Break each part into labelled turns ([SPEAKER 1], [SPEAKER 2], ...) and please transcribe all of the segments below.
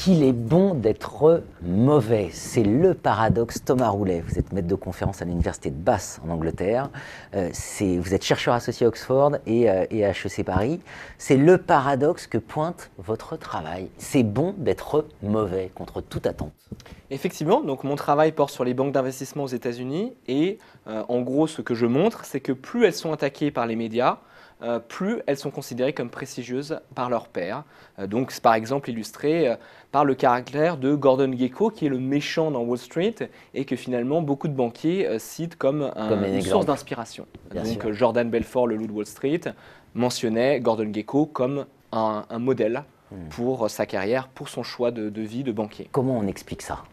[SPEAKER 1] qu'il est bon d'être mauvais. C'est le paradoxe. Thomas Roulet, vous êtes maître de conférence à l'université de Bath en Angleterre. Vous êtes chercheur associé à Oxford et à HEC Paris. C'est le paradoxe que pointe votre travail. C'est bon d'être mauvais contre toute attente.
[SPEAKER 2] Effectivement, donc mon travail porte sur les banques d'investissement aux États-Unis et en gros ce que je montre, c'est que plus elles sont attaquées par les médias, plus elles sont considérées comme prestigieuses par leurs pairs. Donc c'est par exemple illustré par le caractère de Gordon Gekko, qui est le méchant dans Wall Street et que finalement beaucoup de banquiers citent comme une source d'inspiration. Donc Jordan Belfort, le loup de Wall Street, mentionnait Gordon Gekko comme un modèle pour sa carrière, pour son choix de vie de banquier.
[SPEAKER 1] Comment on explique ça?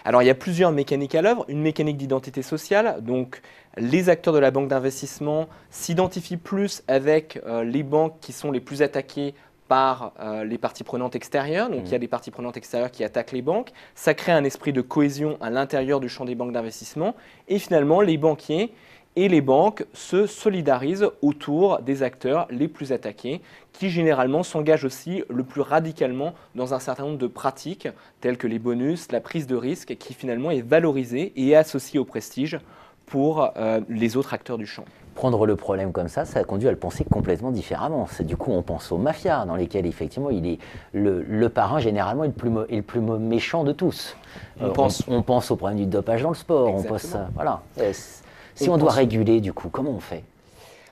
[SPEAKER 2] Alors il y a plusieurs mécaniques à l'œuvre. Une mécanique d'identité sociale, donc les acteurs de la banque d'investissement s'identifient plus avec les banques qui sont les plus attaquées par les parties prenantes extérieures. Donc il y a des parties prenantes extérieures qui attaquent les banques. Ça crée un esprit de cohésion à l'intérieur du champ des banques d'investissement. Et finalement, les banquiers et les banques se solidarisent autour des acteurs les plus attaqués, qui généralement s'engagent aussi le plus radicalement dans un certain nombre de pratiques, telles que les bonus, la prise de risque, qui finalement est valorisée et est associée au prestige pour les autres acteurs du champ.
[SPEAKER 1] Prendre le problème comme ça a conduit à le penser complètement différemment. Du coup, on pense aux mafias, dans lesquelles effectivement il est le parrain généralement est le plus méchant de tous. On pense au problème du dopage dans le sport. Voilà. Si on doit réguler, du coup, comment on fait?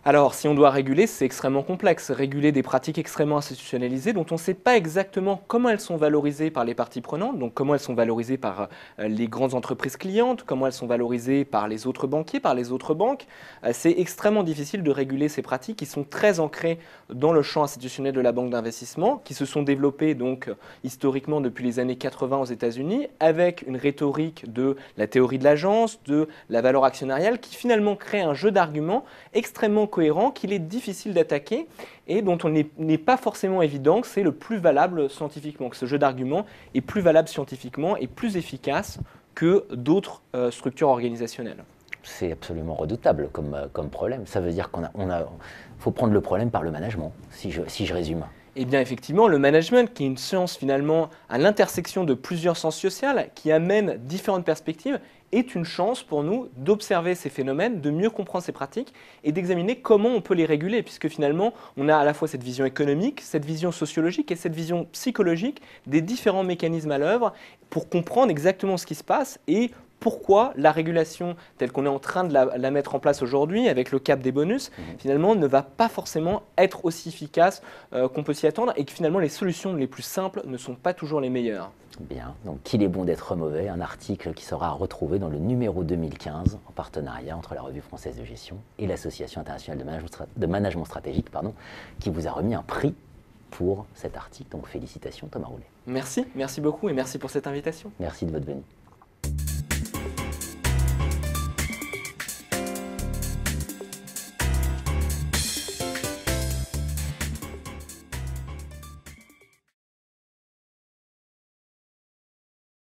[SPEAKER 2] Alors, si on doit réguler, c'est extrêmement complexe. Réguler des pratiques extrêmement institutionnalisées dont on ne sait pas exactement comment elles sont valorisées par les parties prenantes, donc comment elles sont valorisées par les grandes entreprises clientes, comment elles sont valorisées par les autres banquiers, par les autres banques. C'est extrêmement difficile de réguler ces pratiques qui sont très ancrées dans le champ institutionnel de la banque d'investissement, qui se sont développées donc historiquement depuis les années 80 aux États-Unis, avec une rhétorique de la théorie de l'agence, de la valeur actionnariale, qui finalement crée un jeu d'arguments extrêmement cohérent qu'il est difficile d'attaquer et dont on n'est pas forcément évident que c'est le plus valable scientifiquement, que ce jeu d'arguments est plus valable scientifiquement et plus efficace que d'autres structures organisationnelles.
[SPEAKER 1] C'est absolument redoutable comme problème. Ça veut dire faut prendre le problème par le management, si je résume.
[SPEAKER 2] Eh bien effectivement, le management, qui est une science finalement à l'intersection de plusieurs sciences sociales, qui amène différentes perspectives, est une chance pour nous d'observer ces phénomènes, de mieux comprendre ces pratiques et d'examiner comment on peut les réguler, puisque finalement, on a à la fois cette vision économique, cette vision sociologique et cette vision psychologique des différents mécanismes à l'œuvre pour comprendre exactement ce qui se passe et pourquoi la régulation telle qu'on est en train de la mettre en place aujourd'hui avec le cap des bonus, finalement ne va pas forcément être aussi efficace qu'on peut s'y attendre et que finalement les solutions les plus simples ne sont pas toujours les meilleures.
[SPEAKER 1] Bien, donc qu'il est bon d'être mauvais, un article qui sera retrouvé dans le numéro 2015 en partenariat entre la Revue française de gestion et l'Association internationale de management stratégique qui vous a remis un prix pour cet article. Donc félicitations Thomas Roulet.
[SPEAKER 2] Merci beaucoup et merci pour cette invitation.
[SPEAKER 1] Merci de votre venue.